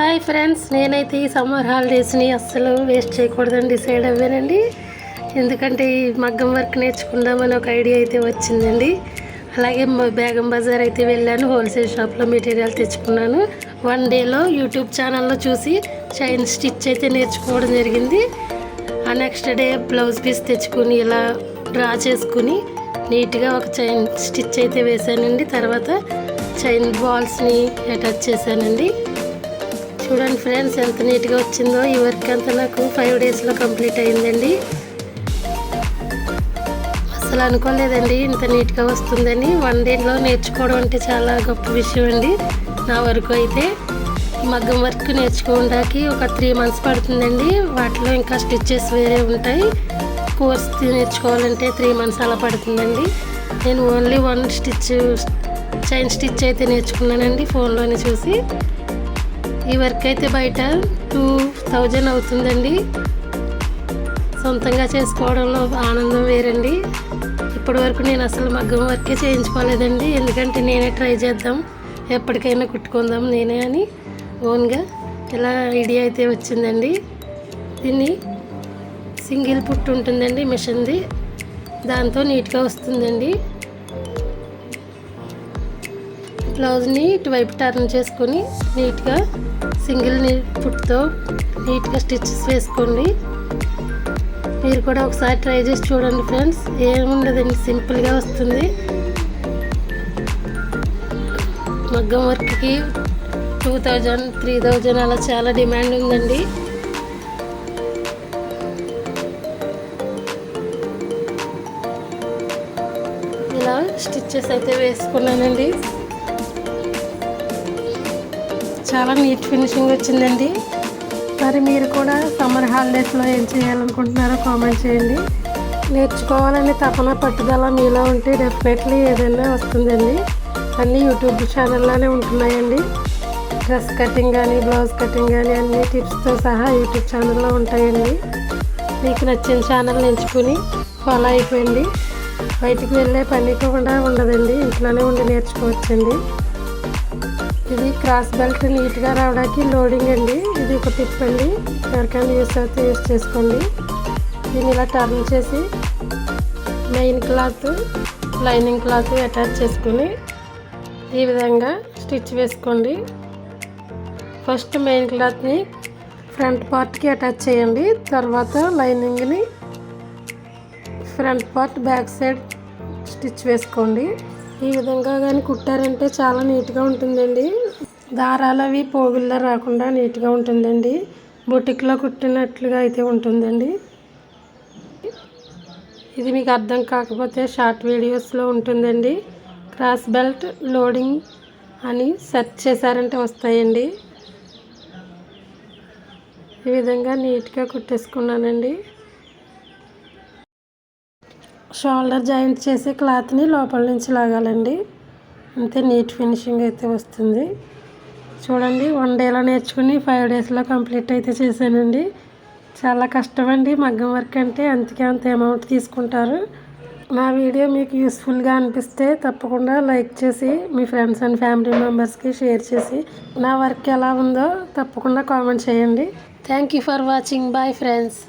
Hi friends, నేనైతే ఈ summer హాలిడేస్ని అస్సలు వేస్ట్ చేయకూడదని డిసైడ్ అవ్వానండి. ఎందుకంటే ఈ మగ్గం వర్క్ నేర్చుకుందామని ఒక ఐడియా అయితే వచ్చిందండి. అలాగే బేగం బజార్ అయితే వెళ్ళాను, హోల్సేల్ షాప్లో మెటీరియల్ తెచ్చుకున్నాను. 1 డేలో యూట్యూబ్ ఛానల్లో చూసి చైన్ స్టిచ్ అయితే నేర్చుకోవడం జరిగింది. ఆ నెక్స్ట్ డే బ్లౌజ్ పీస్ తెచ్చుకుని ఇలా డ్రా చేసుకుని నీట్గా ఒక చైన్ స్టిచ్ అయితే వేసానండి. తర్వాత చైన్ బాల్స్ని అటాచ్ చేశానండి. చూడండి ఫ్రెండ్స్, ఎంత నీట్గా వచ్చిందో. ఈ వర్క్ అంతా నాకు 5 డేస్లో కంప్లీట్ అయిందండి. అసలు అనుకోలేదండి ఇంత నీట్గా వస్తుందని. 1 డేలో నేర్చుకోవడం అంటే చాలా గొప్ప విషయం అండి. నా వరకు అయితే మగ్గం వర్క్ నేర్చుకోవడానికి ఒక 3 మంత్స్ పడుతుందండి. వాటిలో ఇంకా స్టిచ్చెస్ వేరే ఉంటాయి. కోర్స్ నేర్చుకోవాలంటే 3 మంత్స్ అలా పడుతుందండి. నేను ఓన్లీ 1 స్టిచ్ చైన్ స్టిచ్ అయితే నేర్చుకున్నానండి ఫోన్లోనే చూసి. ఈ వర్క్ అయితే బయట 2000 అవుతుందండి. సొంతంగా చేసుకోవడంలో ఆనందం వేరండి. ఇప్పటి వరకు నేను అసలు మగ్గం వర్కే చేయించుకోలేదండి. ఎందుకంటే నేనే ట్రై చేద్దాం, ఎప్పటికైనా కుట్టుకుందాం నేనే అని ఓన్గా ఇలా ఐడియా అయితే వచ్చిందండి. దీన్ని సింగిల్ పుట్టు ఉంటుందండి మిషన్ది, దాంతో నీట్గా వస్తుందండి. బ్లౌజ్ని ఇటువైపు టర్న్ చేసుకొని నీట్గా సింగిల్ పుట్తో నీట్గా స్టిచ్చెస్ వేసుకోండి. మీరు కూడా ఒకసారి ట్రై చేసి చూడండి ఫ్రెండ్స్. ఏముండదండి, సింపుల్గా వస్తుంది. మగ్గం వర్క్కి 2000, 3000 అలా చాలా డిమాండ్ ఉందండి. ఇలా స్టిచ్చెస్ అయితే వేసుకున్నానండి. చాలా నీట్ ఫినిషింగ్ వచ్చిందండి. మరి మీరు కూడా సమ్మర్ హాలిడేస్లో ఏం చేయాలనుకుంటున్నారో కామెంట్ చేయండి. నేర్చుకోవాలని తపన పట్టుదల మీలో ఉంటే డెఫినెట్లీ ఏదైనా వస్తుందండి. అన్నీ యూట్యూబ్ ఛానల్లోనే ఉంటున్నాయండి. డ్రెస్ కటింగ్ కానీ, బ్లౌజ్ కటింగ్ కానీ అన్ని టిప్స్తో సహా యూట్యూబ్ ఛానల్లో ఉంటాయండి. మీకు నచ్చిన ఛానల్ ఎంచుకుని ఫాలో అయిపోయింది. బయటికి వెళ్ళే పని కూడా ఉండదండి, ఇంట్లోనే ఉండి నేర్చుకోవచ్చండి. ఇది క్రాస్ బెల్ట్ నీట్గా రావడానికి లోడింగ్ అండి. ఇది ఒక టిప్ అండి, ఎవరికైనా యూస్ అయితే యూస్ చేసుకోండి. దీన్ని ఇలా టర్న్ చేసి main cloth, lining cloth attach చేసుకుని ఈ విధంగా స్టిచ్ వేసుకోండి. ఫస్ట్ మెయిన్ క్లాత్ని ఫ్రంట్ పార్ట్కి అటాచ్ చేయండి. తర్వాత లైనింగ్ని front part back side stitch వేసుకోండి. ఈ విధంగా కానీ కుట్టారంటే చాలా నీట్గా ఉంటుందండి. దారాలు అవి పోగుల్లో రాకుండా నీట్గా ఉంటుందండి. బొటిక్లో కుట్టినట్లుగా అయితే ఉంటుందండి. ఇది మీకు అర్థం కాకపోతే షార్ట్ వీడియోస్లో ఉంటుందండి. క్రాస్ బెల్ట్ లోడింగ్ అని సెర్చ్ చేశారంటే వస్తాయండి. ఈ విధంగా నీట్గా కుట్టేసుకున్నానండి. షోల్డర్ జాయింట్ చేసి క్లాత్ని లోపల నుంచి లాగాలండి. అంతే, నీట్ ఫినిషింగ్ అయితే వస్తుంది. చూడండి, 1 డేలో నేర్చుకుని 5 డేస్లో కంప్లీట్ అయితే చేశానండి. చాలా కష్టమండి మగ్గం వర్క్ అంటే, అందుకే అంత అమౌంట్ తీసుకుంటారు. నా వీడియో మీకు యూస్ఫుల్గా అనిపిస్తే తప్పకుండా లైక్ చేసి మీ ఫ్రెండ్స్ అండ్ ఫ్యామిలీ మెంబర్స్కి షేర్ చేసి నా వర్క్ ఎలా ఉందో తప్పకుండా కామెంట్ చేయండి. Thank you for watching. Bye friends.